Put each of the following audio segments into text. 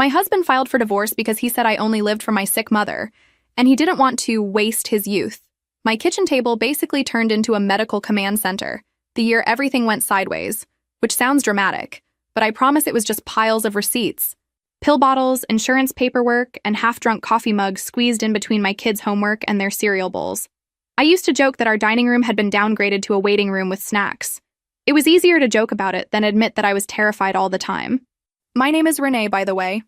My husband filed for divorce because he said I only lived for my sick mother, and he didn't want to waste his youth. My kitchen table basically turned into a medical command center the year everything went sideways, which sounds dramatic, but I promise it was just piles of receipts. Pill bottles, insurance paperwork, and half-drunk coffee mugs squeezed in between my kids' homework and their cereal bowls. I used to joke that our dining room had been downgraded to a waiting room with snacks. It was easier to joke about it than admit that I was terrified all the time. My name is Renee, by the way,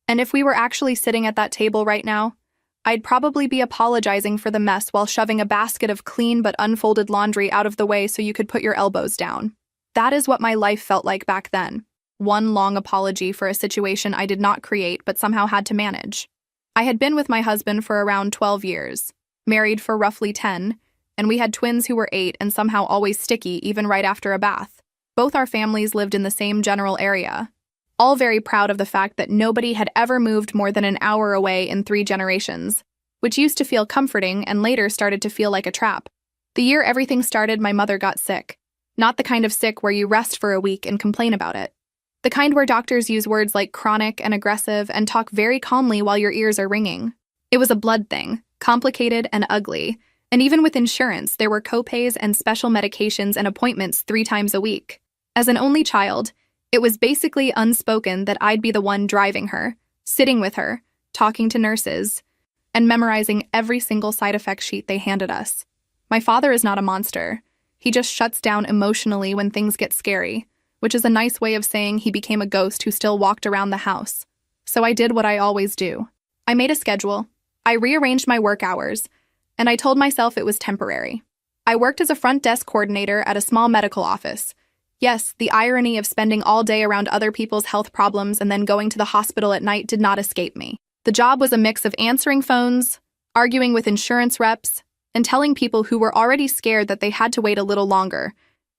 and if we were actually sitting at that table right now, I'd probably be apologizing for the mess while shoving a basket of clean but unfolded laundry out of the way so you could put your elbows down. That is what my life felt like back then. One long apology for a situation I did not create but somehow had to manage. I had been with my husband for around 12 years, married for roughly 10, and we had twins who were 8 and somehow always sticky even right after a bath. Both our families lived in the same general area, all very proud of the fact that nobody had ever moved more than an hour away in 3 generations, which used to feel comforting and later started to feel like a trap. The year everything started, my mother got sick. Not the kind of sick where you rest for a week and complain about it. The kind where doctors use words like chronic and aggressive and talk very calmly while your ears are ringing. It was a blood thing, complicated and ugly, and even with insurance, there were copays and special medications and appointments 3 times a week. As an only child, it was basically unspoken that I'd be the one driving her, sitting with her, talking to nurses, and memorizing every single side effect sheet they handed us. My father is not a monster. He just shuts down emotionally when things get scary, which is a nice way of saying he became a ghost who still walked around the house. So I did what I always do. I made a schedule, I rearranged my work hours, and I told myself it was temporary. I worked as a front desk coordinator at a small medical office. Yes, the irony of spending all day around other people's health problems and then going to the hospital at night did not escape me. The job was a mix of answering phones, arguing with insurance reps, and telling people who were already scared that they had to wait a little longer.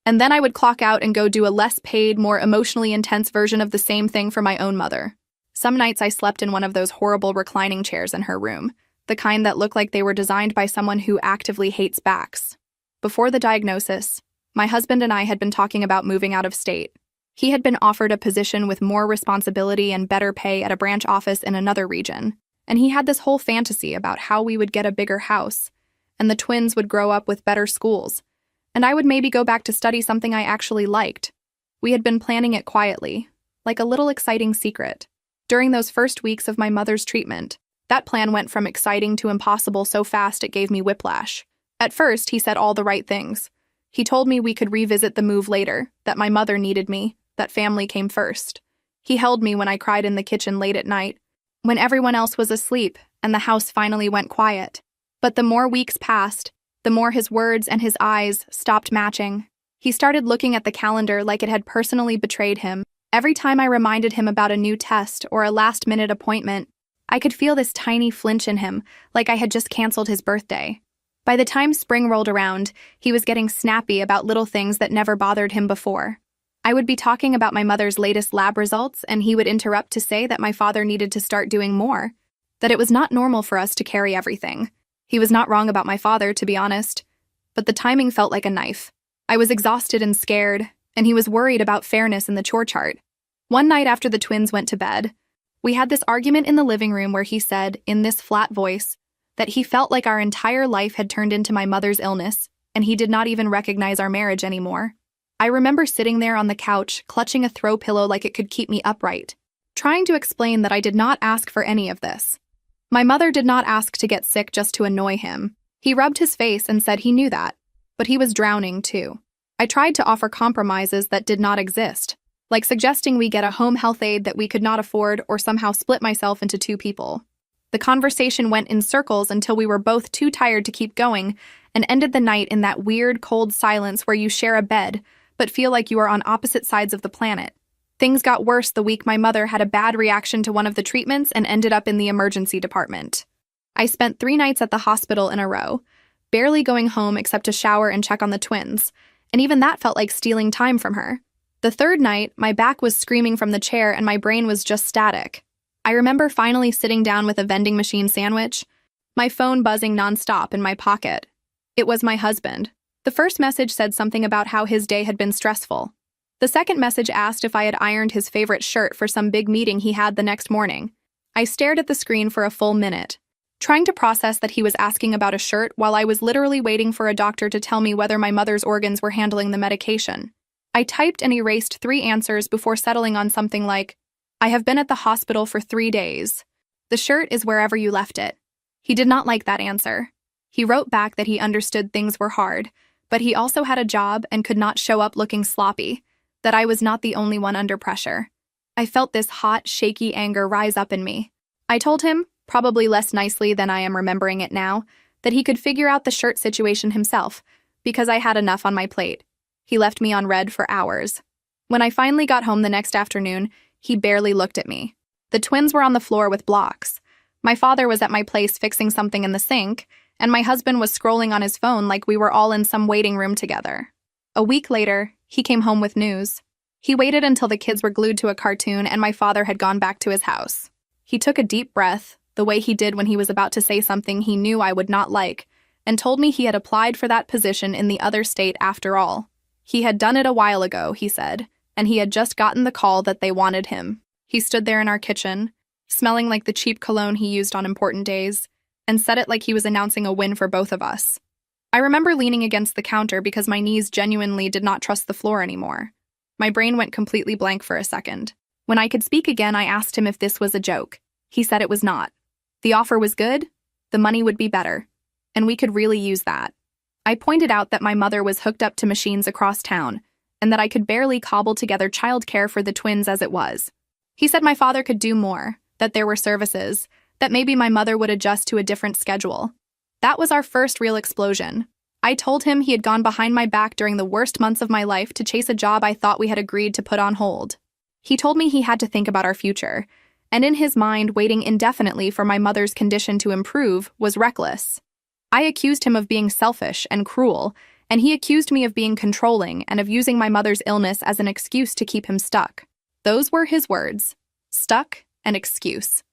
And then I would clock out and go do a less paid, more emotionally intense version of the same thing for my own mother. Some nights I slept in one of those horrible reclining chairs in her room, the kind that look like they were designed by someone who actively hates backs. Before the diagnosis, my husband and I had been talking about moving out of state. He had been offered a position with more responsibility and better pay at a branch office in another region, and he had this whole fantasy about how we would get a bigger house, and the twins would grow up with better schools, and I would maybe go back to study something I actually liked. We had been planning it quietly, like a little exciting secret. During those first weeks of my mother's treatment, that plan went from exciting to impossible so fast it gave me whiplash. At first, he said all the right things. He told me we could revisit the move later, that my mother needed me, that family came first. He held me when I cried in the kitchen late at night, when everyone else was asleep and the house finally went quiet. But the more weeks passed, the more his words and his eyes stopped matching. He started looking at the calendar like it had personally betrayed him. Every time I reminded him about a new test or a last-minute appointment, I could feel this tiny flinch in him, like I had just canceled his birthday. By the time spring rolled around, he was getting snappy about little things that never bothered him before. I would be talking about my mother's latest lab results, and he would interrupt to say that my father needed to start doing more, that it was not normal for us to carry everything. He was not wrong about my father, to be honest, but the timing felt like a knife. I was exhausted and scared, and he was worried about fairness in the chore chart. One night after the twins went to bed, we had this argument in the living room where he said, in this flat voice, that he felt like our entire life had turned into my mother's illness, and he did not even recognize our marriage anymore. I remember sitting there on the couch, clutching a throw pillow like it could keep me upright, trying to explain that I did not ask for any of this. My mother did not ask to get sick just to annoy him. He rubbed his face and said he knew that, but he was drowning too. I tried to offer compromises that did not exist, like suggesting we get a home health aide that we could not afford or somehow split myself into 2 people. The conversation went in circles until we were both too tired to keep going and ended the night in that weird, cold silence where you share a bed but feel like you are on opposite sides of the planet. Things got worse the week my mother had a bad reaction to one of the treatments and ended up in the emergency department. I spent 3 nights at the hospital in a row, barely going home except to shower and check on the twins, and even that felt like stealing time from her. The 3rd night, my back was screaming from the chair and my brain was just static. I remember finally sitting down with a vending machine sandwich, my phone buzzing nonstop in my pocket. It was my husband. The first message said something about how his day had been stressful. The second message asked if I had ironed his favorite shirt for some big meeting he had the next morning. I stared at the screen for a full minute, trying to process that he was asking about a shirt while I was literally waiting for a doctor to tell me whether my mother's organs were handling the medication. I typed and erased 3 answers before settling on something like, "I have been at the hospital for 3 days. The shirt is wherever you left it." He did not like that answer. He wrote back that he understood things were hard, but he also had a job and could not show up looking sloppy, that I was not the only one under pressure. I felt this hot, shaky anger rise up in me. I told him, probably less nicely than I am remembering it now, that he could figure out the shirt situation himself, because I had enough on my plate. He left me on red for hours. When I finally got home the next afternoon, he barely looked at me. The twins were on the floor with blocks. My father was at my place fixing something in the sink, and my husband was scrolling on his phone like we were all in some waiting room together. A week later, he came home with news. He waited until the kids were glued to a cartoon and my father had gone back to his house. He took a deep breath, the way he did when he was about to say something he knew I would not like, and told me he had applied for that position in the other state after all. He had done it a while ago, he said, and he had just gotten the call that they wanted him. He stood there in our kitchen, smelling like the cheap cologne he used on important days, and said it like he was announcing a win for both of us. I remember leaning against the counter because my knees genuinely did not trust the floor anymore. My brain went completely blank for a second. When I could speak again, I asked him if this was a joke. He said it was not. The offer was good, the money would be better, and we could really use that. I pointed out that my mother was hooked up to machines across town, and that I could barely cobble together childcare for the twins as it was. He said my father could do more, that there were services, that maybe my mother would adjust to a different schedule. That was our first real explosion. I told him he had gone behind my back during the worst months of my life to chase a job I thought we had agreed to put on hold. He told me he had to think about our future, and in his mind, waiting indefinitely for my mother's condition to improve was reckless. I accused him of being selfish and cruel, and he accused me of being controlling and of using my mother's illness as an excuse to keep him stuck. Those were his words. Stuck and excuse.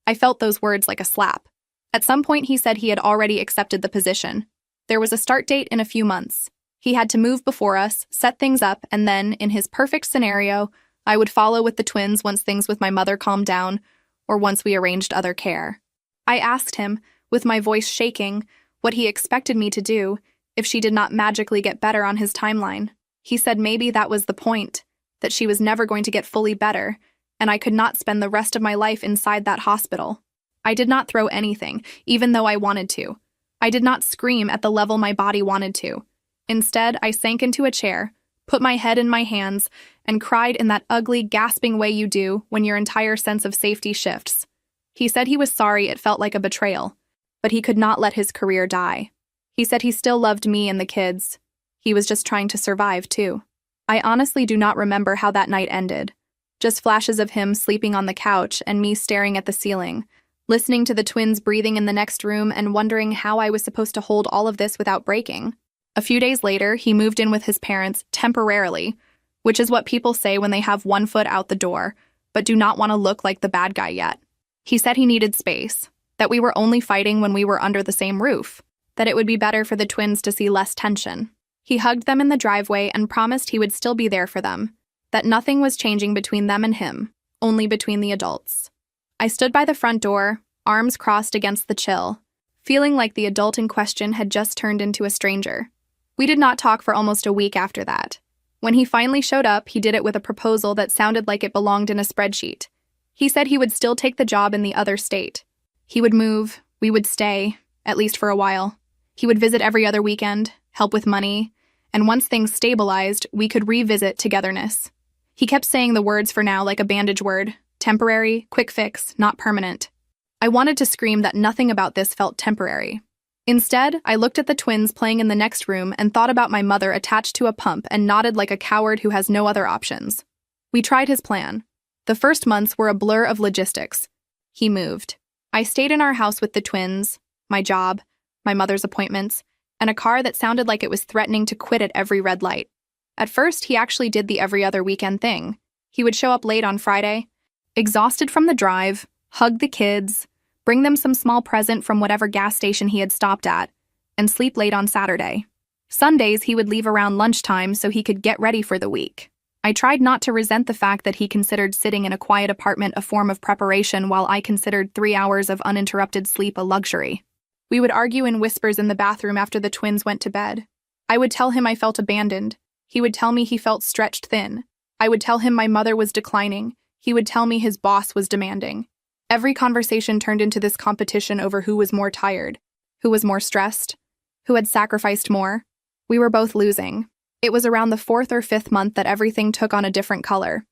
I felt those words like a slap. At some point, he said he had already accepted the position. There was a start date in a few months. He had to move before us, set things up, and then, in his perfect scenario, I would follow with the twins once things with my mother calmed down, or once we arranged other care. I asked him, with my voice shaking, what he expected me to do if she did not magically get better on his timeline. He said maybe that was the point, that she was never going to get fully better, and I could not spend the rest of my life inside that hospital. I did not throw anything, even though I wanted to. I did not scream at the level my body wanted to. Instead, I sank into a chair, put my head in my hands, and cried in that ugly, gasping way you do when your entire sense of safety shifts. He said he was sorry it felt like a betrayal, but he could not let his career die. He said he still loved me and the kids. He was just trying to survive, too. I honestly do not remember how that night ended. Just flashes of him sleeping on the couch and me staring at the ceiling, listening to the twins breathing in the next room and wondering how I was supposed to hold all of this without breaking. A few days later, he moved in with his parents temporarily, which is what people say when they have one foot out the door, but do not want to look like the bad guy yet. He said he needed space, that we were only fighting when we were under the same roof, that it would be better for the twins to see less tension. He hugged them in the driveway and promised he would still be there for them, that nothing was changing between them and him, only between the adults. I stood by the front door, arms crossed against the chill, feeling like the adult in question had just turned into a stranger. We did not talk for almost a week after that. When he finally showed up, he did it with a proposal that sounded like it belonged in a spreadsheet. He said he would still take the job in the other state. He would move, we would stay, at least for a while. He would visit every other weekend, help with money, and once things stabilized, we could revisit togetherness. He kept saying the words for now like a bandage word. Temporary, quick fix, not permanent. I wanted to scream that nothing about this felt temporary. Instead, I looked at the twins playing in the next room and thought about my mother attached to a pump and nodded like a coward who has no other options. We tried his plan. The first months were a blur of logistics. He moved. I stayed in our house with the twins, my job, my mother's appointments, and a car that sounded like it was threatening to quit at every red light. At first, he actually did the every other weekend thing. He would show up late on Friday, exhausted from the drive, hug the kids, bring them some small present from whatever gas station he had stopped at, and sleep late on Saturday. Sundays, he would leave around lunchtime so he could get ready for the week. I tried not to resent the fact that he considered sitting in a quiet apartment a form of preparation while I considered 3 hours of uninterrupted sleep a luxury. We would argue in whispers in the bathroom after the twins went to bed. I would tell him I felt abandoned. He would tell me he felt stretched thin. I would tell him my mother was declining. He would tell me his boss was demanding. Every conversation turned into this competition over who was more tired, who was more stressed, who had sacrificed more. We were both losing. It was around the 4th or 5th month that everything took on a different color.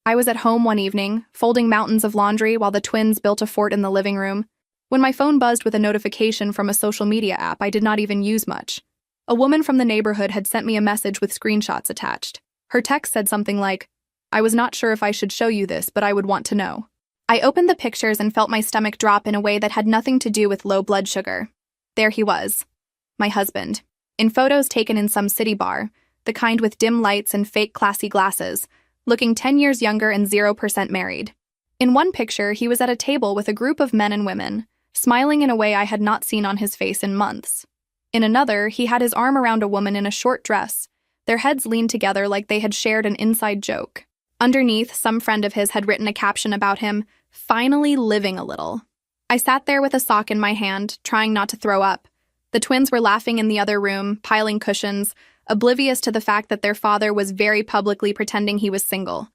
I was at home one evening, folding mountains of laundry while the twins built a fort in the living room, when my phone buzzed with a notification from a social media app I did not even use much. A woman from the neighborhood had sent me a message with screenshots attached. Her text said something like, "I was not sure if I should show you this, but I would want to know." I opened the pictures and felt my stomach drop in a way that had nothing to do with low blood sugar. There he was, my husband, in photos taken in some city bar, the kind with dim lights and fake classy glasses, looking 10 years younger and 0% married. In one picture, he was at a table with a group of men and women, smiling in a way I had not seen on his face in months. In another, he had his arm around a woman in a short dress, their heads leaned together like they had shared an inside joke. Underneath, some friend of his had written a caption about him, "Finally living a little." I sat there with a sock in my hand, trying not to throw up. The twins were laughing in the other room, piling cushions, oblivious to the fact that their father was very publicly pretending he was single.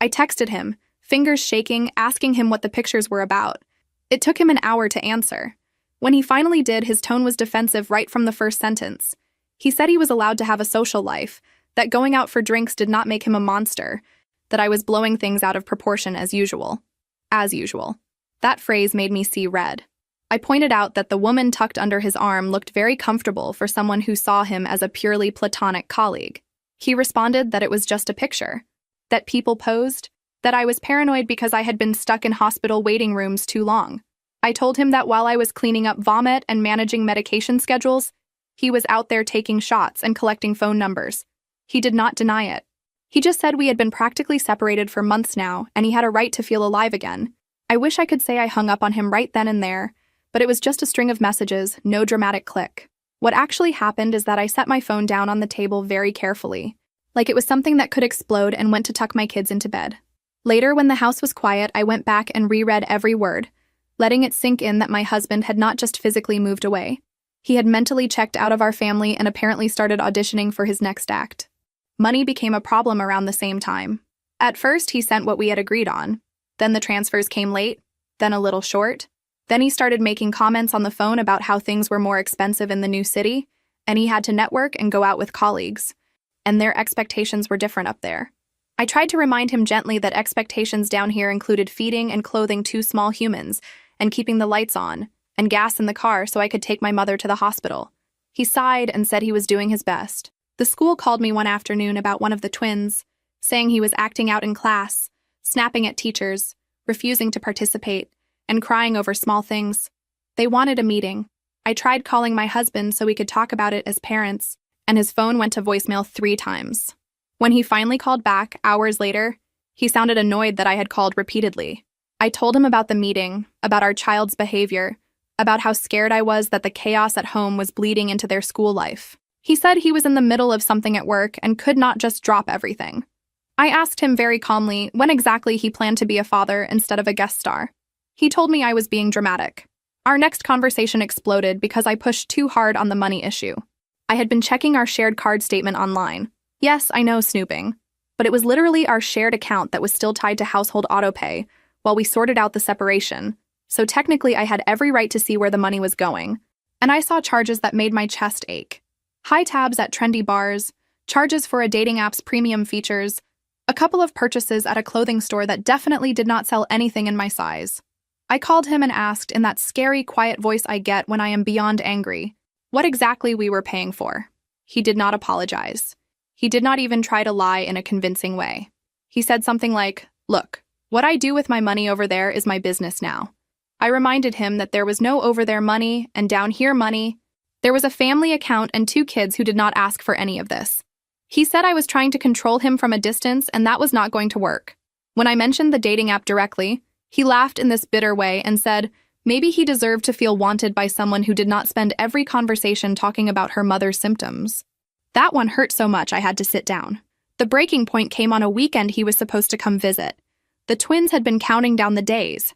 I texted him, fingers shaking, asking him what the pictures were about. It took him an hour to answer. When he finally did, his tone was defensive right from the first sentence. He said he was allowed to have a social life, that going out for drinks did not make him a monster, that I was blowing things out of proportion as usual. As usual. That phrase made me see red. I pointed out that the woman tucked under his arm looked very comfortable for someone who saw him as a purely platonic colleague. He responded that it was just a picture, that people posed, that I was paranoid because I had been stuck in hospital waiting rooms too long. I told him that while I was cleaning up vomit and managing medication schedules, he was out there taking shots and collecting phone numbers. He did not deny it. He just said we had been practically separated for months now, and he had a right to feel alive again. I wish I could say I hung up on him right then and there, but it was just a string of messages, no dramatic click. What actually happened is that I set my phone down on the table very carefully, like it was something that could explode, and went to tuck my kids into bed. Later, when the house was quiet, I went back and reread every word, letting it sink in that my husband had not just physically moved away. He had mentally checked out of our family and apparently started auditioning for his next act. Money became a problem around the same time. At first, he sent what we had agreed on. Then the transfers came late, then a little short. Then he started making comments on the phone about how things were more expensive in the new city, and he had to network and go out with colleagues. And their expectations were different up there. I tried to remind him gently that expectations down here included feeding and clothing 2 small humans, and keeping the lights on, and gas in the car so I could take my mother to the hospital. He sighed and said he was doing his best. The school called me one afternoon about one of the twins, saying he was acting out in class, snapping at teachers, refusing to participate, and crying over small things. They wanted a meeting. I tried calling my husband so we could talk about it as parents, and his phone went to voicemail 3 times. When he finally called back, hours later, he sounded annoyed that I had called repeatedly. I told him about the meeting, about our child's behavior, about how scared I was that the chaos at home was bleeding into their school life. He said he was in the middle of something at work and could not just drop everything. I asked him very calmly when exactly he planned to be a father instead of a guest star. He told me I was being dramatic. Our next conversation exploded because I pushed too hard on the money issue. I had been checking our shared card statement online. Yes, I know, snooping. But it was literally our shared account that was still tied to household autopay while we sorted out the separation, so technically I had every right to see where the money was going. And I saw charges that made my chest ache. High tabs at trendy bars, charges for a dating app's premium features, a couple of purchases at a clothing store that definitely did not sell anything in my size. I called him and asked, in that scary, quiet voice I get when I am beyond angry, what exactly we were paying for. He did not apologize. He did not even try to lie in a convincing way. He said something like, "Look, what I do with my money over there is my business now." I reminded him that there was no over there money and down here money. There was a family account and 2 kids who did not ask for any of this. He said I was trying to control him from a distance, and that was not going to work. When I mentioned the dating app directly, he laughed in this bitter way and said maybe he deserved to feel wanted by someone who did not spend every conversation talking about her mother's symptoms. That one hurt so much I had to sit down. The breaking point came on a weekend he was supposed to come visit. The twins had been counting down the days.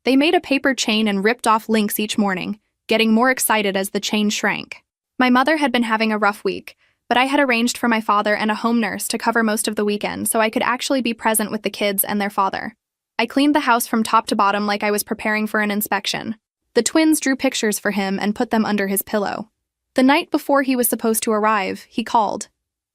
They made a paper chain and ripped off links each morning, getting more excited as the chain shrank. My mother had been having a rough week, but I had arranged for my father and a home nurse to cover most of the weekend so I could actually be present with the kids and their father. I cleaned the house from top to bottom like I was preparing for an inspection. The twins drew pictures for him and put them under his pillow. The night before he was supposed to arrive, he called.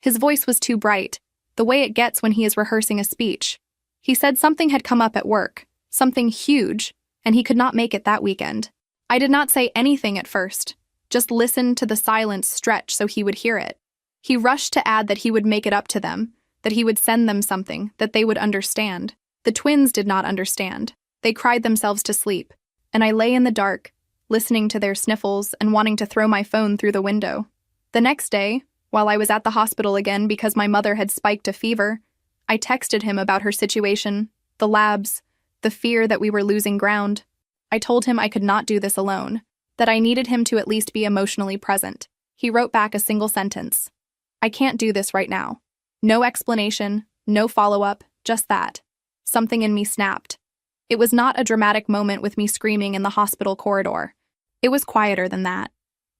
His voice was too bright, the way it gets when he is rehearsing a speech. He said something had come up at work, something huge, and he could not make it that weekend. I did not say anything at first, just listened to the silence stretch so he would hear it. He rushed to add that he would make it up to them, that he would send them something, that they would understand. The twins did not understand. They cried themselves to sleep, and I lay in the dark, listening to their sniffles and wanting to throw my phone through the window. The next day, while I was at the hospital again because my mother had spiked a fever, I texted him about her situation, the labs, the fear that we were losing ground. I told him I could not do this alone, that I needed him to at least be emotionally present. He wrote back a single sentence. I can't do this right now. No explanation, no follow-up, just that. Something in me snapped. It was not a dramatic moment with me screaming in the hospital corridor. It was quieter than that.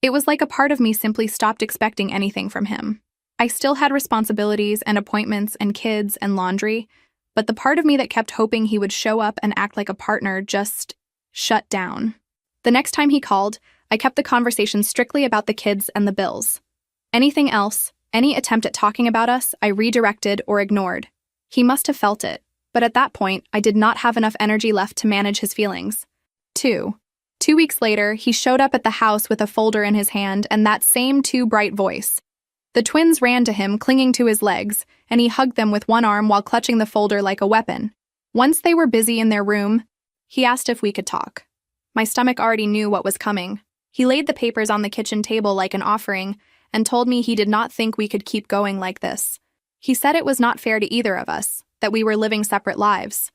It was like a part of me simply stopped expecting anything from him. I still had responsibilities and appointments and kids and laundry, but the part of me that kept hoping he would show up and act like a partner just shut down. The next time he called, I kept the conversation strictly about the kids and the bills. Anything else, any attempt at talking about us, I redirected or ignored. He must have felt it, but at that point, I did not have enough energy left to manage his feelings. 2 weeks later, he showed up at the house with a folder in his hand and that same too bright voice. The twins ran to him, clinging to his legs, and he hugged them with one arm while clutching the folder like a weapon. Once they were busy in their room, he asked if we could talk. My stomach already knew what was coming. He laid the papers on the kitchen table like an offering and told me he did not think we could keep going like this. He said it was not fair to either of us, that we were living separate lives,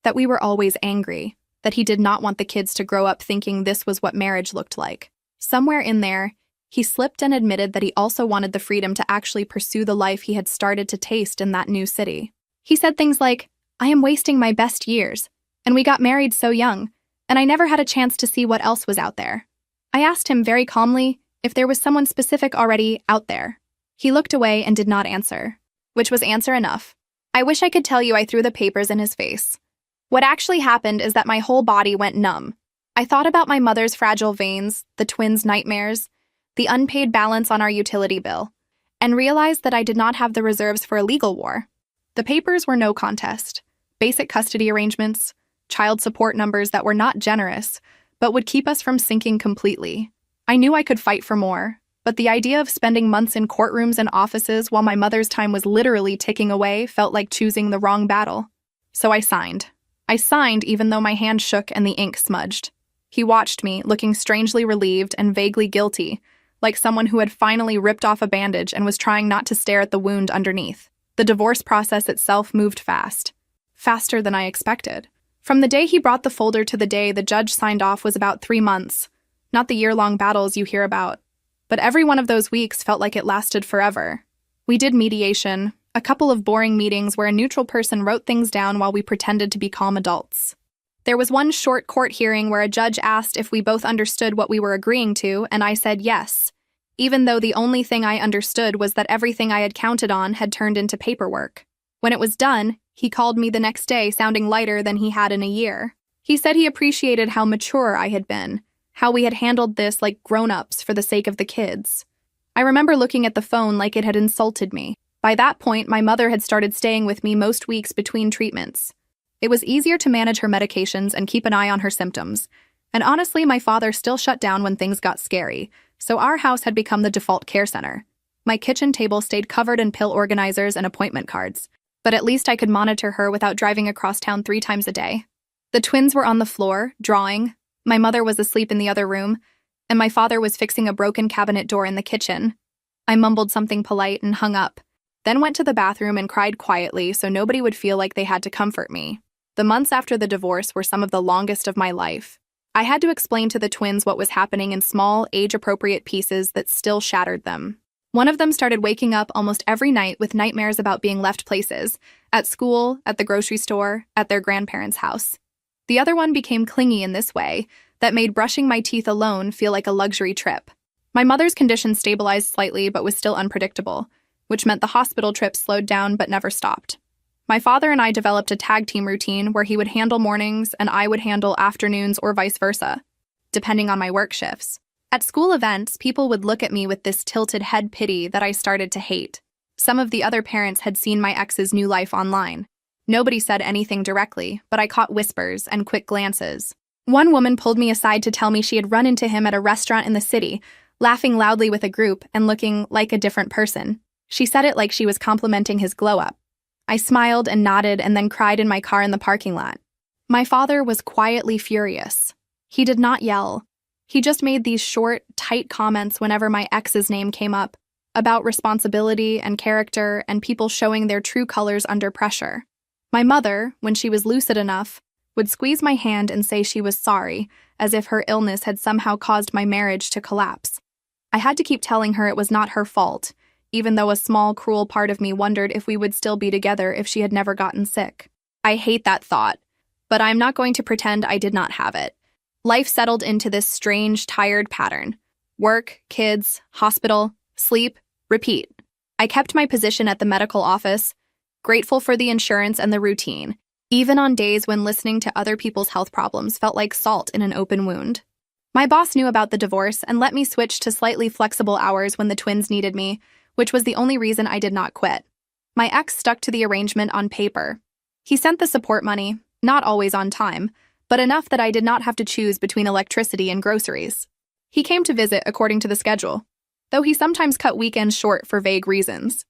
that we were always angry, that he did not want the kids to grow up thinking this was what marriage looked like. Somewhere in there, he slipped and admitted that he also wanted the freedom to actually pursue the life he had started to taste in that new city. He said things like, I am wasting my best years, and we got married so young, and I never had a chance to see what else was out there. I asked him very calmly if there was someone specific already out there. He looked away and did not answer, which was answer enough. I wish I could tell you I threw the papers in his face. What actually happened is that my whole body went numb. I thought about my mother's fragile veins, the twins' nightmares, the unpaid balance on our utility bill, and realized that I did not have the reserves for a legal war. The papers were no contest. Basic custody arrangements, child support numbers that were not generous, but would keep us from sinking completely. I knew I could fight for more, but the idea of spending months in courtrooms and offices while my mother's time was literally ticking away felt like choosing the wrong battle. So I signed. I signed even though my hand shook and the ink smudged. He watched me, looking strangely relieved and vaguely guilty, like someone who had finally ripped off a bandage and was trying not to stare at the wound underneath. The divorce process itself moved fast. Faster than I expected. From the day he brought the folder to the day the judge signed off was about 3 months. Not the year-long battles you hear about. But every one of those weeks felt like it lasted forever. We did mediation, a couple of boring meetings where a neutral person wrote things down while we pretended to be calm adults. There was one short court hearing where a judge asked if we both understood what we were agreeing to, and I said yes, even though the only thing I understood was that everything I had counted on had turned into paperwork. When it was done, he called me the next day sounding lighter than he had in a year. He said he appreciated how mature I had been, how we had handled this like grown-ups for the sake of the kids. I remember looking at the phone like it had insulted me. By that point, my mother had started staying with me most weeks between treatments. It was easier to manage her medications and keep an eye on her symptoms. And honestly, my father still shut down when things got scary, so our house had become the default care center. My kitchen table stayed covered in pill organizers and appointment cards, but at least I could monitor her without driving across town 3 times a day. The twins were on the floor, drawing. My mother was asleep in the other room, and my father was fixing a broken cabinet door in the kitchen. I mumbled something polite and hung up, then went to the bathroom and cried quietly so nobody would feel like they had to comfort me. The months after the divorce were some of the longest of my life. I had to explain to the twins what was happening in small, age-appropriate pieces that still shattered them. One of them started waking up almost every night with nightmares about being left places, at school, at the grocery store, at their grandparents' house. The other one became clingy in this way that made brushing my teeth alone feel like a luxury trip. My mother's condition stabilized slightly but was still unpredictable, which meant the hospital trips slowed down but never stopped. My father and I developed a tag team routine where he would handle mornings and I would handle afternoons or vice versa, depending on my work shifts. At school events, people would look at me with this tilted head pity that I started to hate. Some of the other parents had seen my ex's new life online. Nobody said anything directly, but I caught whispers and quick glances. One woman pulled me aside to tell me she had run into him at a restaurant in the city, laughing loudly with a group and looking like a different person. She said it like she was complimenting his glow-up. I smiled and nodded and then cried in my car in the parking lot. My father was quietly furious. He did not yell. He just made these short, tight comments whenever my ex's name came up, about responsibility and character and people showing their true colors under pressure. My mother, when she was lucid enough, would squeeze my hand and say she was sorry, as if her illness had somehow caused my marriage to collapse. I had to keep telling her it was not her fault, even though a small, cruel part of me wondered if we would still be together if she had never gotten sick. I hate that thought, but I'm not going to pretend I did not have it. Life settled into this strange, tired pattern. Work, kids, hospital, sleep, repeat. I kept my position at the medical office, grateful for the insurance and the routine, even on days when listening to other people's health problems felt like salt in an open wound. My boss knew about the divorce and let me switch to slightly flexible hours when the twins needed me, which was the only reason I did not quit. My ex stuck to the arrangement on paper. He sent the support money, not always on time, but enough that I did not have to choose between electricity and groceries. He came to visit according to the schedule, though he sometimes cut weekends short for vague reasons.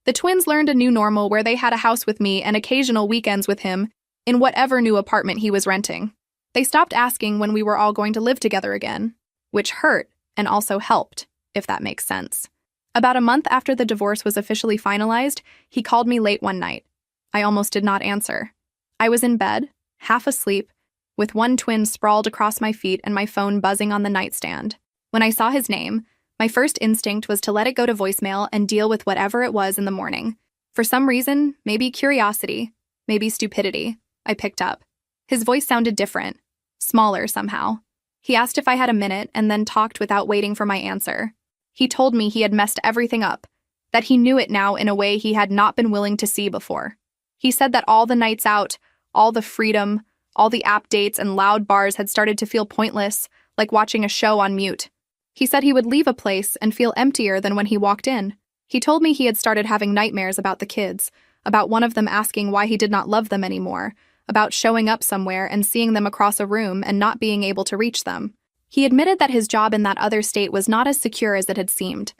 The twins learned a new normal where they had a house with me and occasional weekends with him in whatever new apartment he was renting. They stopped asking when we were all going to live together again, which hurt and also helped, if that makes sense. About a month after the divorce was officially finalized, he called me late one night. I almost did not answer. I was in bed, half asleep, with one twin sprawled across my feet and my phone buzzing on the nightstand. When I saw his name, my first instinct was to let it go to voicemail and deal with whatever it was in the morning. For some reason, maybe curiosity, maybe stupidity, I picked up. His voice sounded different, smaller somehow. He asked if I had a minute and then talked without waiting for my answer. He told me he had messed everything up, that he knew it now in a way he had not been willing to see before. He said that all the nights out, all the freedom, all the app dates and loud bars had started to feel pointless, like watching a show on mute. He said he would leave a place and feel emptier than when he walked in. He told me he had started having nightmares about the kids, about one of them asking why he did not love them anymore, about showing up somewhere and seeing them across a room and not being able to reach them. He admitted that his job in that other state was not as secure as it had seemed.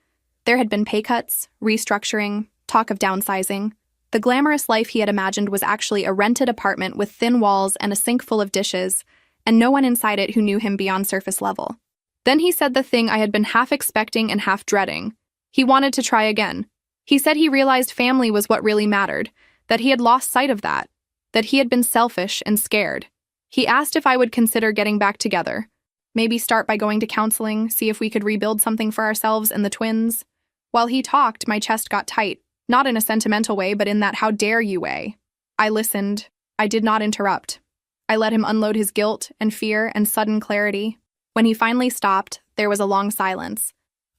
There had been pay cuts, restructuring, talk of downsizing. The glamorous life he had imagined was actually a rented apartment with thin walls and a sink full of dishes, and no one inside it who knew him beyond surface level. Then he said the thing I had been half expecting and half dreading. He wanted to try again. He said he realized family was what really mattered, that he had lost sight of that he had been selfish and scared. He asked if I would consider getting back together. Maybe start by going to counseling, see if we could rebuild something for ourselves and the twins. While he talked, my chest got tight, not in a sentimental way, but in that how dare you way. I listened. I did not interrupt. I let him unload his guilt and fear and sudden clarity. When he finally stopped, there was a long silence.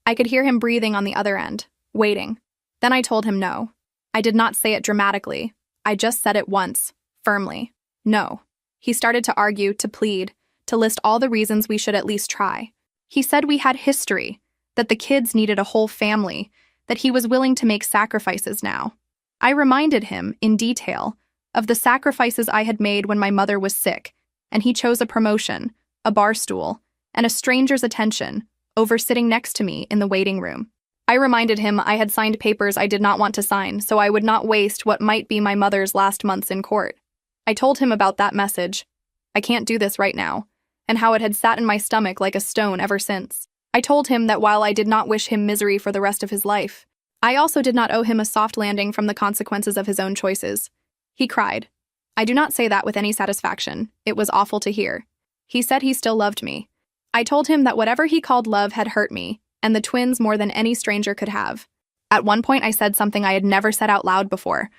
I could hear him breathing on the other end, waiting. Then I told him no. I did not say it dramatically. I just said it once, firmly. No. He started to argue, to plead, to list all the reasons we should at least try. He said we had history, that the kids needed a whole family, that he was willing to make sacrifices now. I reminded him, in detail, of the sacrifices I had made when my mother was sick, and he chose a promotion, a bar stool, and a stranger's attention over sitting next to me in the waiting room. I reminded him I had signed papers I did not want to sign, so I would not waste what might be my mother's last months in court. I told him about that message. I can't do this right now, and how it had sat in my stomach like a stone ever since. I told him that while I did not wish him misery for the rest of his life, I also did not owe him a soft landing from the consequences of his own choices. He cried. I do not say that with any satisfaction. It was awful to hear. He said he still loved me. I told him that whatever he called love had hurt me, and the twins more than any stranger could have. At one point, I said something I had never said out loud before.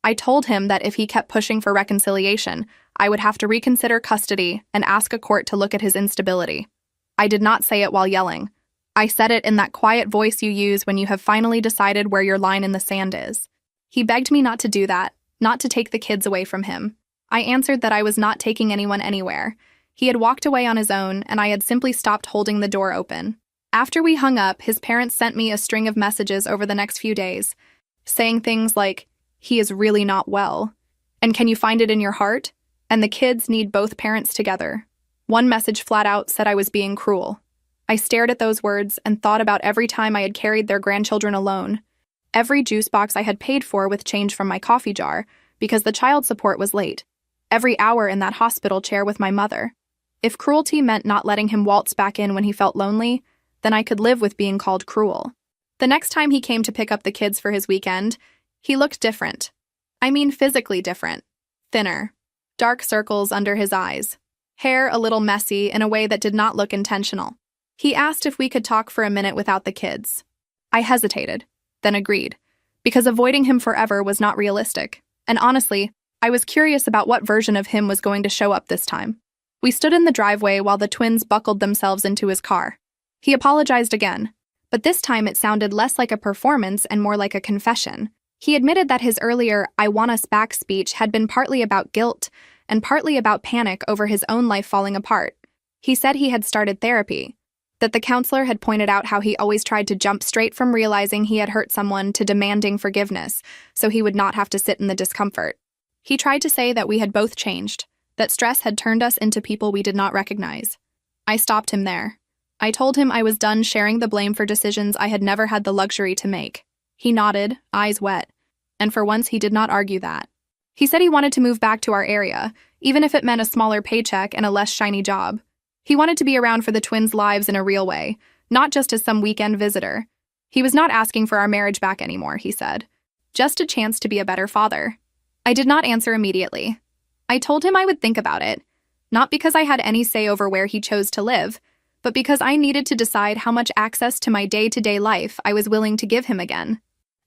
I told him that if he kept pushing for reconciliation, I would have to reconsider custody and ask a court to look at his instability. I did not say it while yelling. I said it in that quiet voice you use when you have finally decided where your line in the sand is. He begged me not to do that, not to take the kids away from him. I answered that I was not taking anyone anywhere. He had walked away on his own, and I had simply stopped holding the door open. After we hung up, his parents sent me a string of messages over the next few days, saying things like, "He is really not well," and "Can you find it in your heart?" and "The kids need both parents together." One message flat out said I was being cruel. I stared at those words and thought about every time I had carried their grandchildren alone, every juice box I had paid for with change from my coffee jar because the child support was late, every hour in that hospital chair with my mother. If cruelty meant not letting him waltz back in when he felt lonely, then I could live with being called cruel. The next time he came to pick up the kids for his weekend, he looked different. I mean physically different. Thinner. Dark circles under his eyes. Hair a little messy in a way that did not look intentional. He asked if we could talk for a minute without the kids. I hesitated, then agreed, because avoiding him forever was not realistic. And honestly, I was curious about what version of him was going to show up this time. We stood in the driveway while the twins buckled themselves into his car. He apologized again, but this time it sounded less like a performance and more like a confession. He admitted that his earlier "I want us back" speech had been partly about guilt and partly about panic over his own life falling apart. He said he had started therapy, that the counselor had pointed out how he always tried to jump straight from realizing he had hurt someone to demanding forgiveness, so he would not have to sit in the discomfort. He tried to say that we had both changed, that stress had turned us into people we did not recognize. I stopped him there. I told him I was done sharing the blame for decisions I had never had the luxury to make. He nodded, eyes wet, and for once he did not argue that. He said he wanted to move back to our area, even if it meant a smaller paycheck and a less shiny job. He wanted to be around for the twins' lives in a real way, not just as some weekend visitor. He was not asking for our marriage back anymore, he said. Just a chance to be a better father. I did not answer immediately. I told him I would think about it, not because I had any say over where he chose to live, but because I needed to decide how much access to my day-to-day life I was willing to give him again.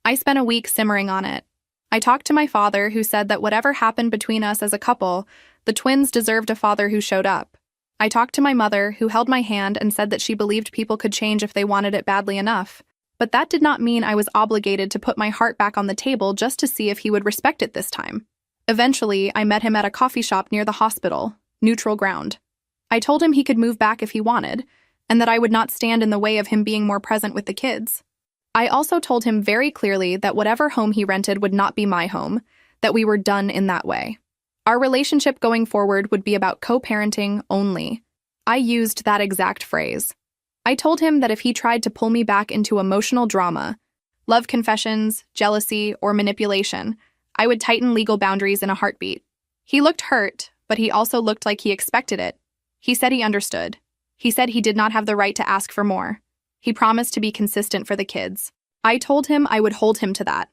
I spent a week simmering on it. I talked to my father, who said that whatever happened between us as a couple, the twins deserved a father who showed up. I talked to my mother, who held my hand and said that she believed people could change if they wanted it badly enough. But that did not mean I was obligated to put my heart back on the table just to see if he would respect it this time. Eventually, I met him at a coffee shop near the hospital, neutral ground. I told him he could move back if he wanted, and that I would not stand in the way of him being more present with the kids. I also told him very clearly that whatever home he rented would not be my home, that we were done in that way. Our relationship going forward would be about co-parenting only. I used that exact phrase. I told him that if he tried to pull me back into emotional drama, love confessions, jealousy, or manipulation, I would tighten legal boundaries in a heartbeat. He looked hurt, but he also looked like he expected it. He said he understood. He said he did not have the right to ask for more. He promised to be consistent for the kids. I told him I would hold him to that.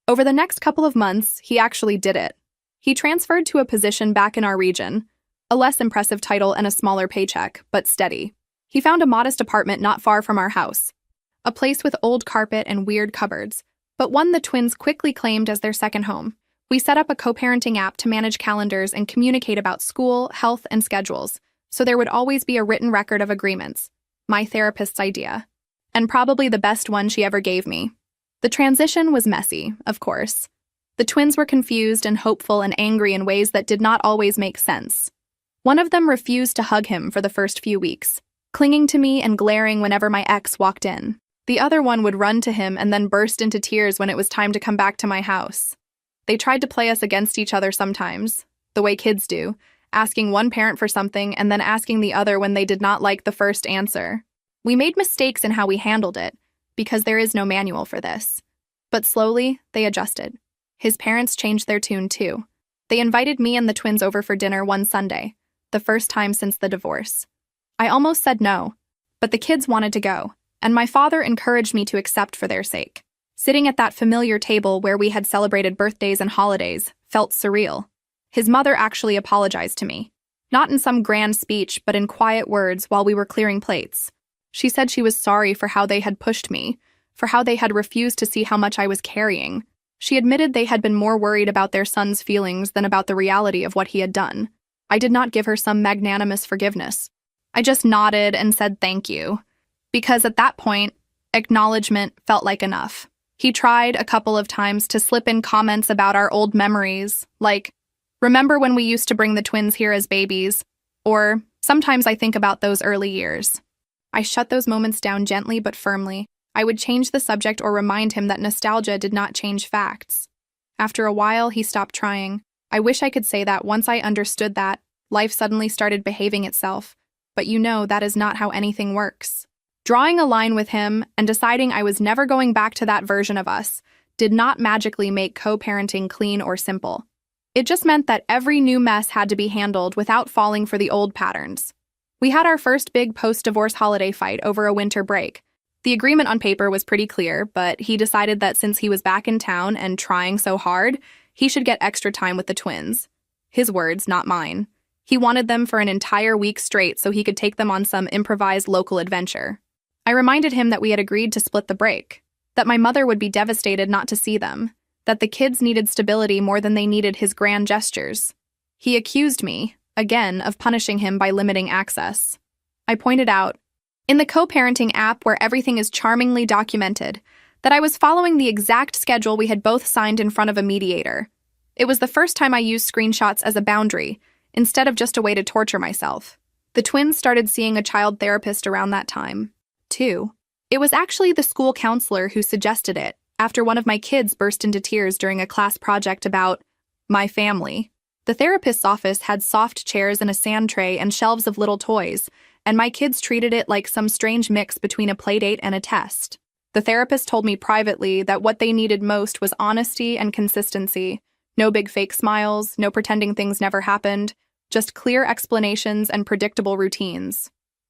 Over the next couple of months, he actually did it. He transferred to a position back in our region, a less impressive title and a smaller paycheck, but steady. He found a modest apartment not far from our house, a place with old carpet and weird cupboards, but one the twins quickly claimed as their second home. We set up a co-parenting app to manage calendars and communicate about school, health, and schedules, so there would always be a written record of agreements. My therapist's idea. And probably the best one she ever gave me. The transition was messy, of course. The twins were confused and hopeful and angry in ways that did not always make sense. One of them refused to hug him for the first few weeks, clinging to me and glaring whenever my ex walked in. The other one would run to him and then burst into tears when it was time to come back to my house. They tried to play us against each other sometimes, the way kids do, asking one parent for something and then asking the other when they did not like the first answer. We made mistakes in how we handled it, because there is no manual for this. But slowly, they adjusted. His parents changed their tune too. They invited me and the twins over for dinner one Sunday, the first time since the divorce. I almost said no, but the kids wanted to go, and my father encouraged me to accept for their sake. Sitting at that familiar table where we had celebrated birthdays and holidays felt surreal. His mother actually apologized to me. Not in some grand speech, but in quiet words while we were clearing plates. She said she was sorry for how they had pushed me, for how they had refused to see how much I was carrying. She admitted they had been more worried about their son's feelings than about the reality of what he had done. I did not give her some magnanimous forgiveness. I just nodded and said thank you, because at that point, acknowledgement felt like enough. He tried a couple of times to slip in comments about our old memories, like, "Remember when we used to bring the twins here as babies?" Or, "Sometimes I think about those early years." I shut those moments down gently but firmly. I would change the subject or remind him that nostalgia did not change facts. After a while, he stopped trying. I wish I could say that once I understood that, life suddenly started behaving itself, but you know that is not how anything works. Drawing a line with him and deciding I was never going back to that version of us did not magically make co-parenting clean or simple. It just meant that every new mess had to be handled without falling for the old patterns. We had our first big post-divorce holiday fight over a winter break. The agreement on paper was pretty clear, but he decided that since he was back in town and trying so hard, he should get extra time with the twins. His words, not mine. He wanted them for an entire week straight so he could take them on some improvised local adventure. I reminded him that we had agreed to split the break, that my mother would be devastated not to see them, that the kids needed stability more than they needed his grand gestures. He accused me, again, of punishing him by limiting access. I pointed out, in the co-parenting app where everything is charmingly documented, that I was following the exact schedule we had both signed in front of a mediator. It was the first time I used screenshots as a boundary, instead of just a way to torture myself. The twins started seeing a child therapist around that time, too. It was actually the school counselor who suggested it, after one of my kids burst into tears during a class project about my family. The therapist's office had soft chairs and a sand tray and shelves of little toys, and my kids treated it like some strange mix between a playdate and a test. The therapist told me privately that what they needed most was honesty and consistency. No big fake smiles, no pretending things never happened, just clear explanations and predictable routines.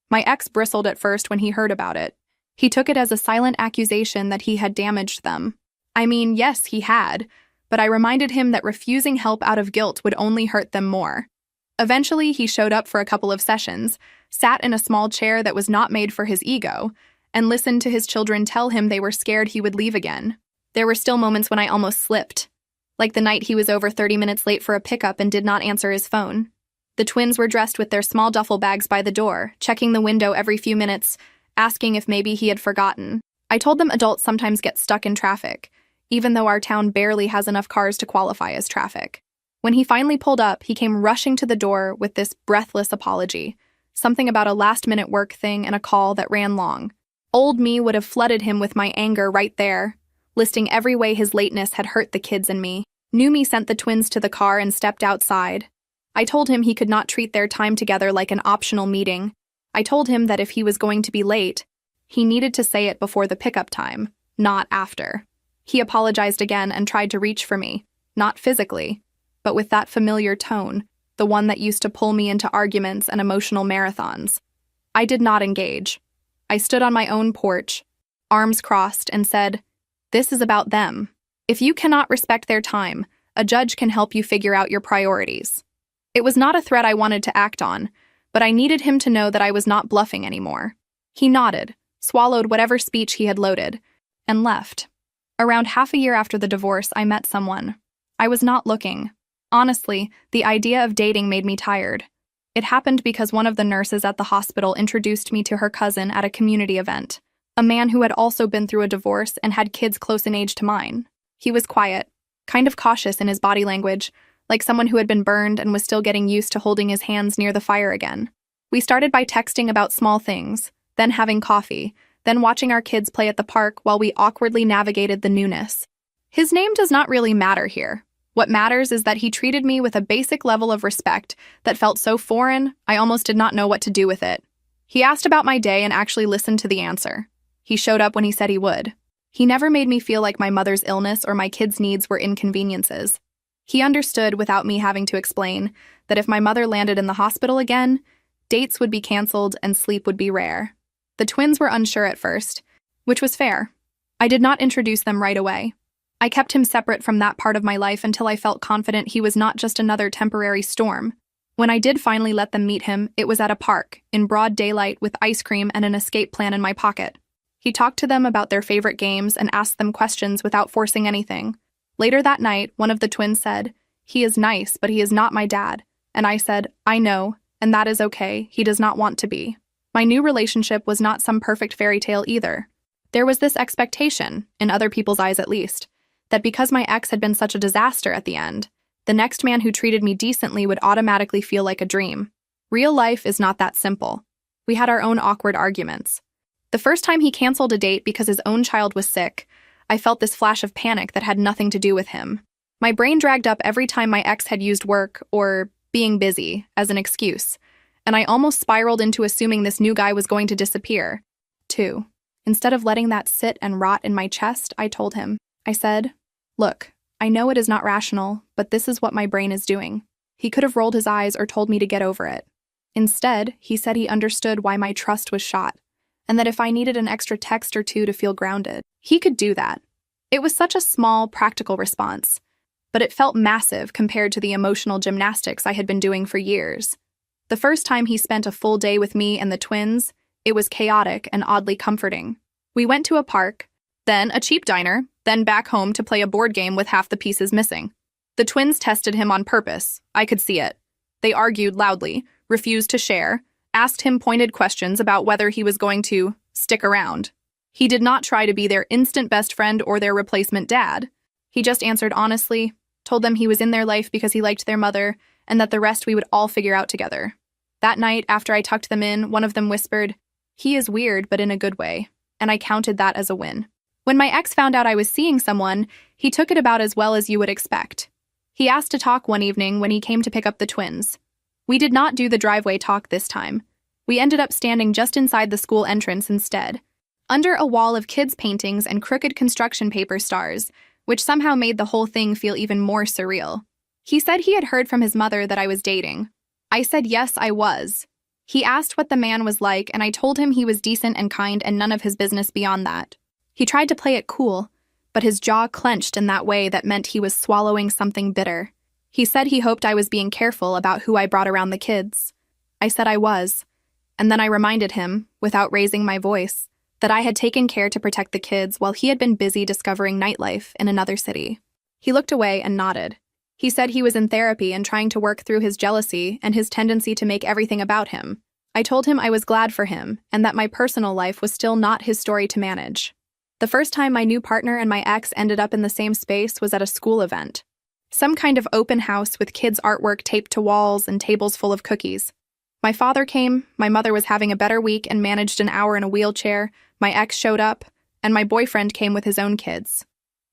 My ex bristled at first when he heard about it. He took it as a silent accusation that he had damaged them. I mean, yes, he had, but I reminded him that refusing help out of guilt would only hurt them more. Eventually, he showed up for a couple of sessions, sat in a small chair that was not made for his ego, and listened to his children tell him they were scared he would leave again. There were still moments when I almost slipped, like the night he was over 30 minutes late for a pickup and did not answer his phone. The twins were dressed with their small duffel bags by the door, checking the window every few minutes, asking if maybe he had forgotten. I told them adults sometimes get stuck in traffic, even though our town barely has enough cars to qualify as traffic. When he finally pulled up, he came rushing to the door with this breathless apology, something about a last-minute work thing and a call that ran long. Old me would have flooded him with my anger right there, listing every way his lateness had hurt the kids and me. New me sent the twins to the car and stepped outside. I told him he could not treat their time together like an optional meeting. I told him that if he was going to be late, he needed to say it before the pickup time, not after. He apologized again and tried to reach for me, not physically, but with that familiar tone, the one that used to pull me into arguments and emotional marathons. I did not engage. I stood on my own porch, arms crossed, and said, "This is about them. If you cannot respect their time, a judge can help you figure out your priorities." It was not a threat I wanted to act on, but I needed him to know that I was not bluffing anymore. He nodded, swallowed whatever speech he had loaded, and left. Around half a year after the divorce, I met someone. I was not looking. Honestly, the idea of dating made me tired. It happened because one of the nurses at the hospital introduced me to her cousin at a community event, a man who had also been through a divorce and had kids close in age to mine. He was quiet, kind of cautious in his body language, like someone who had been burned and was still getting used to holding his hands near the fire again. We started by texting about small things, then having coffee, then watching our kids play at the park while we awkwardly navigated the newness. His name does not really matter here. What matters is that he treated me with a basic level of respect that felt so foreign, I almost did not know what to do with it. He asked about my day and actually listened to the answer. He showed up when he said he would. He never made me feel like my mother's illness or my kids' needs were inconveniences. He understood, without me having to explain, that if my mother landed in the hospital again, dates would be canceled and sleep would be rare. The twins were unsure at first, which was fair. I did not introduce them right away. I kept him separate from that part of my life until I felt confident he was not just another temporary storm. When I did finally let them meet him, it was at a park, in broad daylight with ice cream and an escape plan in my pocket. He talked to them about their favorite games and asked them questions without forcing anything. Later that night, one of the twins said, "He is nice, but he is not my dad." And I said, "I know, and that is okay. He does not want to be." My new relationship was not some perfect fairy tale either. There was this expectation, in other people's eyes at least, that because my ex had been such a disaster at the end, the next man who treated me decently would automatically feel like a dream. Real life is not that simple. We had our own awkward arguments. The first time he canceled a date because his own child was sick, I felt this flash of panic that had nothing to do with him. My brain dragged up every time my ex had used work or being busy as an excuse, and I almost spiraled into assuming this new guy was going to disappear. 2. Instead of letting that sit and rot in my chest, I told him. I said, "Look, I know it is not rational, but this is what my brain is doing." He could have rolled his eyes or told me to get over it. Instead, he said he understood why my trust was shot, and that if I needed an extra text or two to feel grounded, he could do that. It was such a small, practical response, but it felt massive compared to the emotional gymnastics I had been doing for years. The first time he spent a full day with me and the twins, it was chaotic and oddly comforting. We went to a park, then a cheap diner, then back home to play a board game with half the pieces missing. The twins tested him on purpose. I could see it. They argued loudly, refused to share, asked him pointed questions about whether he was going to stick around. He did not try to be their instant best friend or their replacement dad. He just answered honestly, told them he was in their life because he liked their mother, and that the rest we would all figure out together. That night, after I tucked them in, one of them whispered, "He is weird, but in a good way," and I counted that as a win. When my ex found out I was seeing someone, he took it about as well as you would expect. He asked to talk one evening when he came to pick up the twins. We did not do the driveway talk this time. We ended up standing just inside the school entrance instead, under a wall of kids' paintings and crooked construction paper stars, which somehow made the whole thing feel even more surreal. He said he had heard from his mother that I was dating. I said yes, I was. He asked what the man was like, and I told him he was decent and kind and none of his business beyond that. He tried to play it cool, but his jaw clenched in that way that meant he was swallowing something bitter. He said he hoped I was being careful about who I brought around the kids. I said I was, and then I reminded him, without raising my voice, that I had taken care to protect the kids while he had been busy discovering nightlife in another city. He looked away and nodded. He said he was in therapy and trying to work through his jealousy and his tendency to make everything about him. I told him I was glad for him and that my personal life was still not his story to manage. The first time my new partner and my ex ended up in the same space was at a school event. Some kind of open house with kids' artwork taped to walls and tables full of cookies. My father came, my mother was having a better week and managed an hour in a wheelchair, my ex showed up, and my boyfriend came with his own kids.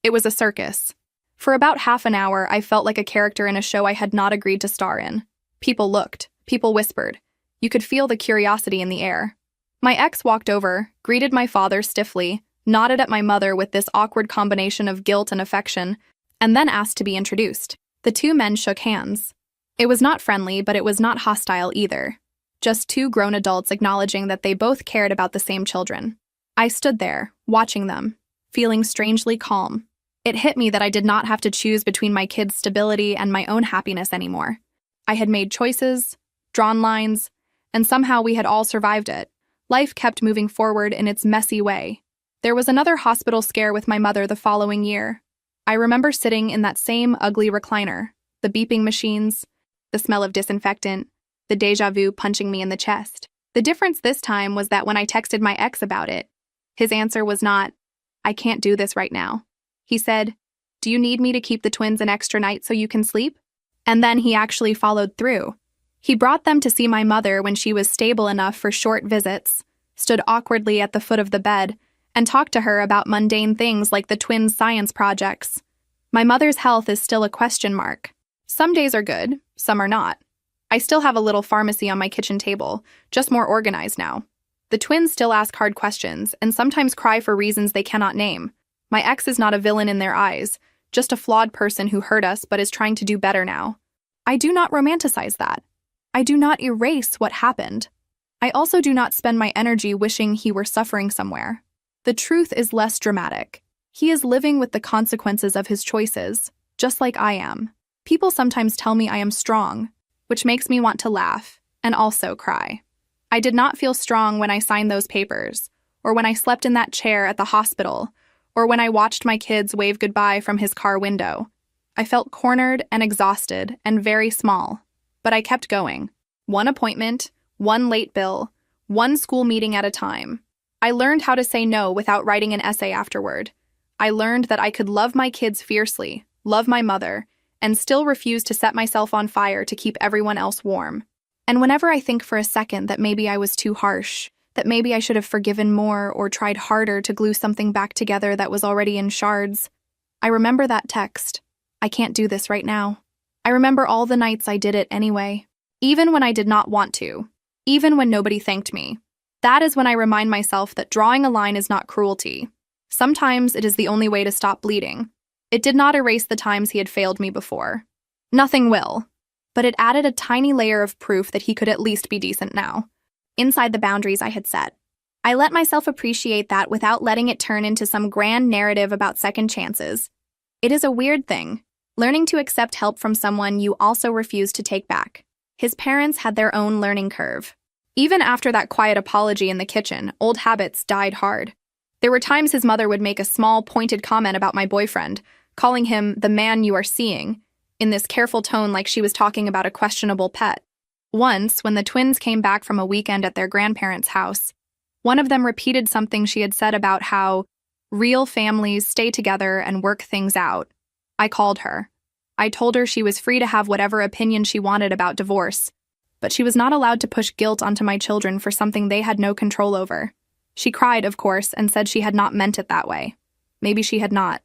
It was a circus. For about half an hour, I felt like a character in a show I had not agreed to star in. People looked, people whispered. You could feel the curiosity in the air. My ex walked over, greeted my father stiffly, nodded at my mother with this awkward combination of guilt and affection, and then asked to be introduced. The two men shook hands. It was not friendly, but it was not hostile either. Just two grown adults acknowledging that they both cared about the same children. I stood there, watching them, feeling strangely calm. It hit me that I did not have to choose between my kids' stability and my own happiness anymore. I had made choices, drawn lines, and somehow we had all survived it. Life kept moving forward in its messy way. There was another hospital scare with my mother the following year. I remember sitting in that same ugly recliner, the beeping machines, the smell of disinfectant, the déjà vu punching me in the chest. The difference this time was that when I texted my ex about it, his answer was not, "I can't do this right now." He said, "Do you need me to keep the twins an extra night so you can sleep?" And then he actually followed through. He brought them to see my mother when she was stable enough for short visits, stood awkwardly at the foot of the bed, and talked to her about mundane things like the twins' science projects. My mother's health is still a question mark. Some days are good, some are not. I still have a little pharmacy on my kitchen table, just more organized now. The twins still ask hard questions and sometimes cry for reasons they cannot name. My ex is not a villain in their eyes, just a flawed person who hurt us but is trying to do better now. I do not romanticize that. I do not erase what happened. I also do not spend my energy wishing he were suffering somewhere. The truth is less dramatic. He is living with the consequences of his choices, just like I am. People sometimes tell me I am strong, which makes me want to laugh and also cry. I did not feel strong when I signed those papers, or when I slept in that chair at the hospital, or when I watched my kids wave goodbye from his car window. I felt cornered and exhausted and very small, but I kept going. One appointment, one late bill, one school meeting at a time. I learned how to say no without writing an essay afterward. I learned that I could love my kids fiercely, love my mother, and still refuse to set myself on fire to keep everyone else warm. And whenever I think for a second that maybe I was too harsh, that maybe I should have forgiven more or tried harder to glue something back together that was already in shards, I remember that text. I can't do this right now. I remember all the nights I did it anyway, even when I did not want to, even when nobody thanked me. That is when I remind myself that drawing a line is not cruelty. Sometimes it is the only way to stop bleeding. It did not erase the times he had failed me before. Nothing will. But it added a tiny layer of proof that he could at least be decent now, inside the boundaries I had set. I let myself appreciate that without letting it turn into some grand narrative about second chances. It is a weird thing, learning to accept help from someone you also refuse to take back. His parents had their own learning curve. Even after that quiet apology in the kitchen, old habits died hard. There were times his mother would make a small, pointed comment about my boyfriend, calling him the man you are seeing, in this careful tone like she was talking about a questionable pet. Once, when the twins came back from a weekend at their grandparents' house, one of them repeated something she had said about how real families stay together and work things out. I called her. I told her she was free to have whatever opinion she wanted about divorce, but she was not allowed to push guilt onto my children for something they had no control over. She cried, of course, and said she had not meant it that way. Maybe she had not.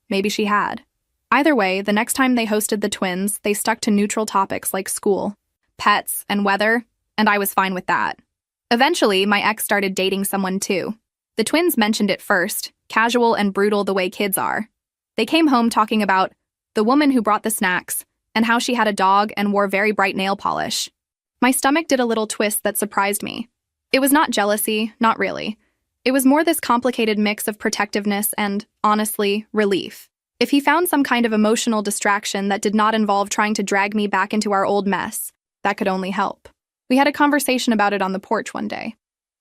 Maybe she had. Either way, the next time they hosted the twins, they stuck to neutral topics like school, pets, and weather, and I was fine with that. Eventually, my ex started dating someone too. The twins mentioned it first, casual and brutal the way kids are. They came home talking about the woman who brought the snacks and how she had a dog and wore very bright nail polish. My stomach did a little twist that surprised me. It was not jealousy, not really. It was more this complicated mix of protectiveness and, honestly, relief. If he found some kind of emotional distraction that did not involve trying to drag me back into our old mess, that could only help. We had a conversation about it on the porch one day.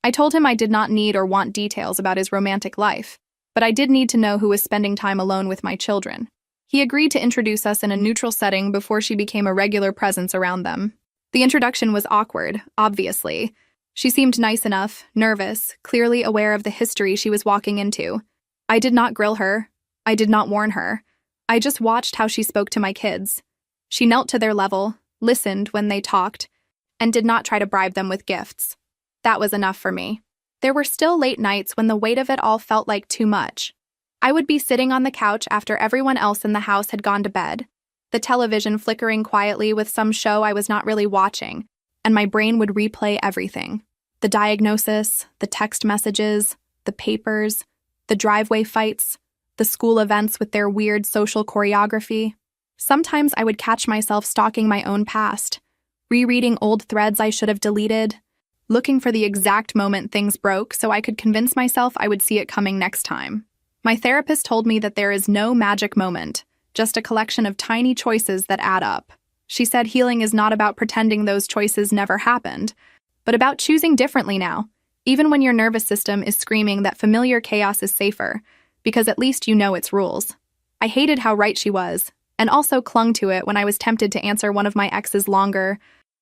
I told him I did not need or want details about his romantic life, but I did need to know who was spending time alone with my children. He agreed to introduce us in a neutral setting before she became a regular presence around them. The introduction was awkward, obviously. She seemed nice enough, nervous, clearly aware of the history she was walking into. I did not grill her. I did not warn her. I just watched how she spoke to my kids. She knelt to their level, listened when they talked, and did not try to bribe them with gifts. That was enough for me. There were still late nights when the weight of it all felt like too much. I would be sitting on the couch after everyone else in the house had gone to bed, the television flickering quietly with some show I was not really watching, and my brain would replay everything. The diagnosis, the text messages, the papers, the driveway fights, the school events with their weird social choreography. Sometimes I would catch myself stalking my own past, rereading old threads I should have deleted, looking for the exact moment things broke so I could convince myself I would see it coming next time. My therapist told me that there is no magic moment, just a collection of tiny choices that add up. She said healing is not about pretending those choices never happened, but about choosing differently now, even when your nervous system is screaming that familiar chaos is safer, because at least you know its rules. I hated how right she was, and also clung to it when I was tempted to answer one of my ex's longer,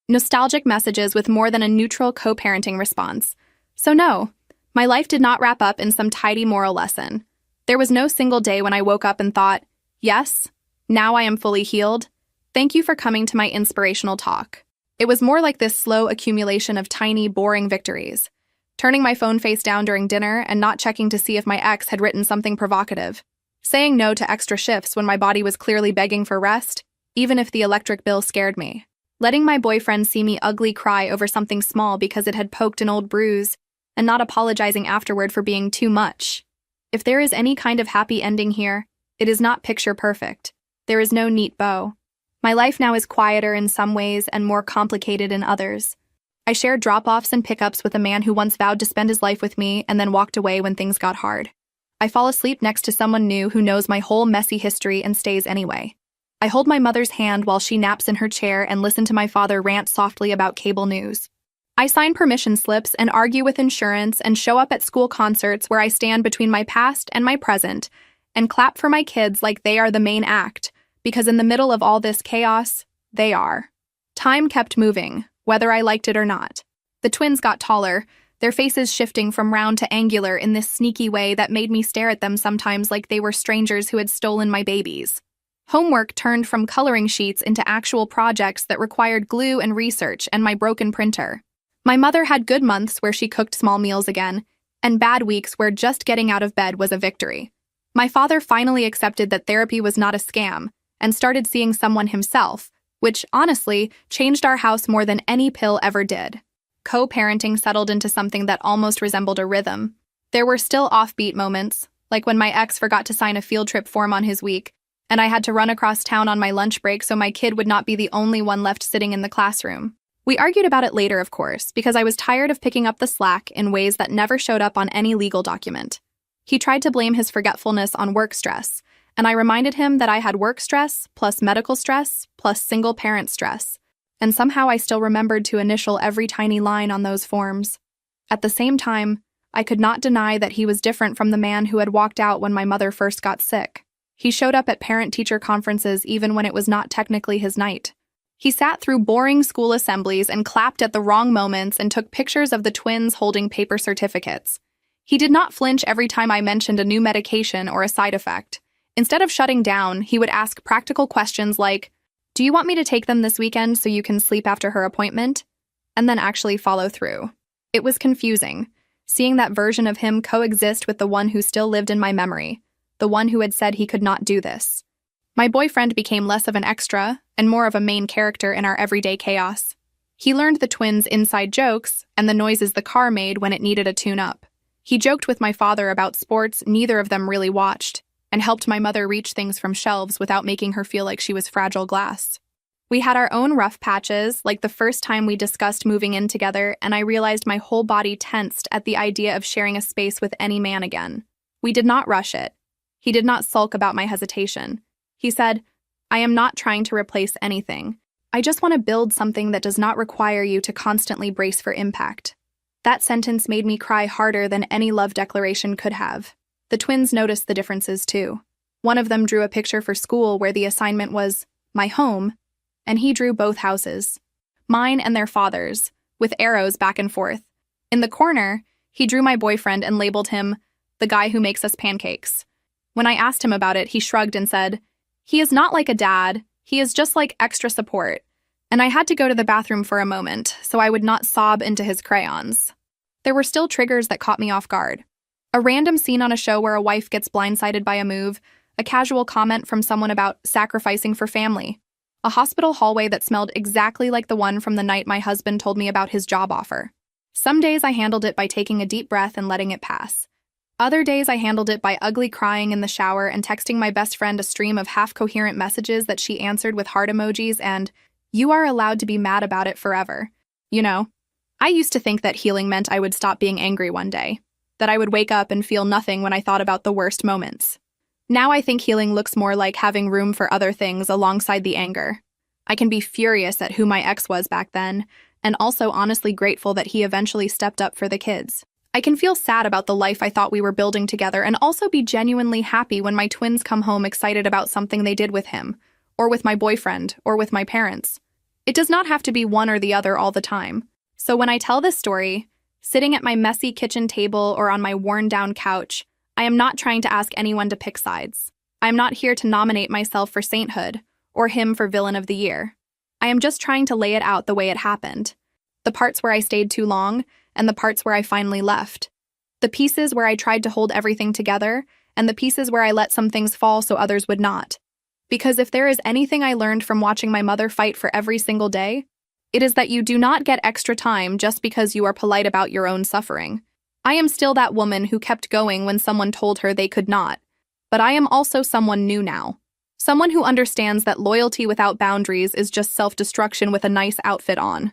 nostalgic messages with more than a neutral co-parenting response. So no, my life did not wrap up in some tidy moral lesson. There was no single day when I woke up and thought, yes, now I am fully healed. Thank you for coming to my inspirational talk. It was more like this slow accumulation of tiny, boring victories. Turning my phone face down during dinner and not checking to see if my ex had written something provocative. Saying no to extra shifts when my body was clearly begging for rest, even if the electric bill scared me. Letting my boyfriend see me ugly cry over something small because it had poked an old bruise, and not apologizing afterward for being too much. If there is any kind of happy ending here, it is not picture perfect. There is no neat bow. My life now is quieter in some ways and more complicated in others. I shared drop-offs and pickups with a man who once vowed to spend his life with me and then walked away when things got hard. I fall asleep next to someone new who knows my whole messy history and stays anyway. I hold my mother's hand while she naps in her chair and listen to my father rant softly about cable news. I sign permission slips and argue with insurance and show up at school concerts where I stand between my past and my present and clap for my kids like they are the main act, because in the middle of all this chaos, they are. Time kept moving, whether I liked it or not. The twins got taller, their faces shifting from round to angular in this sneaky way that made me stare at them sometimes like they were strangers who had stolen my babies. Homework turned from coloring sheets into actual projects that required glue and research and my broken printer. My mother had good months where she cooked small meals again, and bad weeks where just getting out of bed was a victory. My father finally accepted that therapy was not a scam and started seeing someone himself, which, honestly, changed our house more than any pill ever did. Co-parenting settled into something that almost resembled a rhythm. There were still offbeat moments, like when my ex forgot to sign a field trip form on his week, and I had to run across town on my lunch break so my kid would not be the only one left sitting in the classroom. We argued about it later, of course, because I was tired of picking up the slack in ways that never showed up on any legal document. He tried to blame his forgetfulness on work stress, and I reminded him that I had work stress, plus medical stress, plus single-parent stress, and somehow I still remembered to initial every tiny line on those forms. At the same time, I could not deny that he was different from the man who had walked out when my mother first got sick. He showed up at parent-teacher conferences even when it was not technically his night. He sat through boring school assemblies and clapped at the wrong moments and took pictures of the twins holding paper certificates. He did not flinch every time I mentioned a new medication or a side effect. Instead of shutting down, he would ask practical questions like, "Do you want me to take them this weekend so you can sleep after her appointment?" And then actually follow through. It was confusing, seeing that version of him coexist with the one who still lived in my memory, the one who had said he could not do this. My boyfriend became less of an extra and more of a main character in our everyday chaos. He learned the twins' inside jokes and the noises the car made when it needed a tune-up. He joked with my father about sports neither of them really watched, and helped my mother reach things from shelves without making her feel like she was fragile glass. We had our own rough patches, like the first time we discussed moving in together, and I realized my whole body tensed at the idea of sharing a space with any man again. We did not rush it. He did not sulk about my hesitation. He said, "I am not trying to replace anything. I just want to build something that does not require you to constantly brace for impact." That sentence made me cry harder than any love declaration could have. The twins noticed the differences too. One of them drew a picture for school where the assignment was, "My home," and he drew both houses, mine and their father's, with arrows back and forth. In the corner, he drew my boyfriend and labeled him, "the guy who makes us pancakes." When I asked him about it, he shrugged and said, "He is not like a dad, he is just like extra support." And I had to go to the bathroom for a moment, so I would not sob into his crayons. There were still triggers that caught me off guard. A random scene on a show where a wife gets blindsided by a move, a casual comment from someone about sacrificing for family, a hospital hallway that smelled exactly like the one from the night my husband told me about his job offer. Some days I handled it by taking a deep breath and letting it pass. Other days I handled it by ugly crying in the shower and texting my best friend a stream of half-coherent messages that she answered with heart emojis and, "You are allowed to be mad about it forever." You know, I used to think that healing meant I would stop being angry one day, that I would wake up and feel nothing when I thought about the worst moments. Now I think healing looks more like having room for other things alongside the anger. I can be furious at who my ex was back then, and also honestly grateful that he eventually stepped up for the kids. I can feel sad about the life I thought we were building together and also be genuinely happy when my twins come home excited about something they did with him, or with my boyfriend, or with my parents. It does not have to be one or the other all the time. So when I tell this story, sitting at my messy kitchen table or on my worn-down couch, I am not trying to ask anyone to pick sides. I am not here to nominate myself for sainthood, or him for villain of the year. I am just trying to lay it out the way it happened. The parts where I stayed too long, and the parts where I finally left. The pieces where I tried to hold everything together, and the pieces where I let some things fall so others would not. Because if there is anything I learned from watching my mother fight for every single day, it is that you do not get extra time just because you are polite about your own suffering. I am still that woman who kept going when someone told her they could not, but I am also someone new now. Someone who understands that loyalty without boundaries is just self-destruction with a nice outfit on.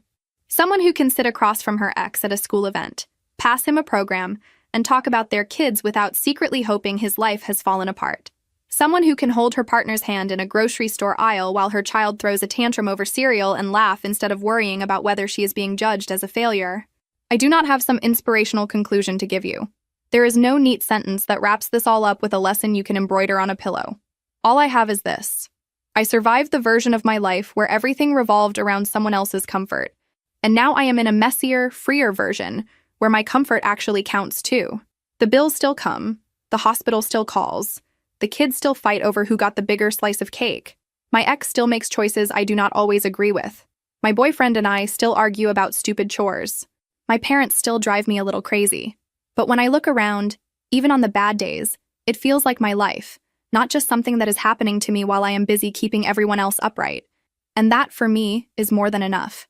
Someone who can sit across from her ex at a school event, pass him a program, and talk about their kids without secretly hoping his life has fallen apart. Someone who can hold her partner's hand in a grocery store aisle while her child throws a tantrum over cereal and laugh instead of worrying about whether she is being judged as a failure. I do not have some inspirational conclusion to give you. There is no neat sentence that wraps this all up with a lesson you can embroider on a pillow. All I have is this. I survived the version of my life where everything revolved around someone else's comfort. And now I am in a messier, freer version where my comfort actually counts too. The bills still come, the hospital still calls, the kids still fight over who got the bigger slice of cake. My ex still makes choices I do not always agree with. My boyfriend and I still argue about stupid chores. My parents still drive me a little crazy. But when I look around, even on the bad days, it feels like my life, not just something that is happening to me while I am busy keeping everyone else upright. And that, for me, is more than enough.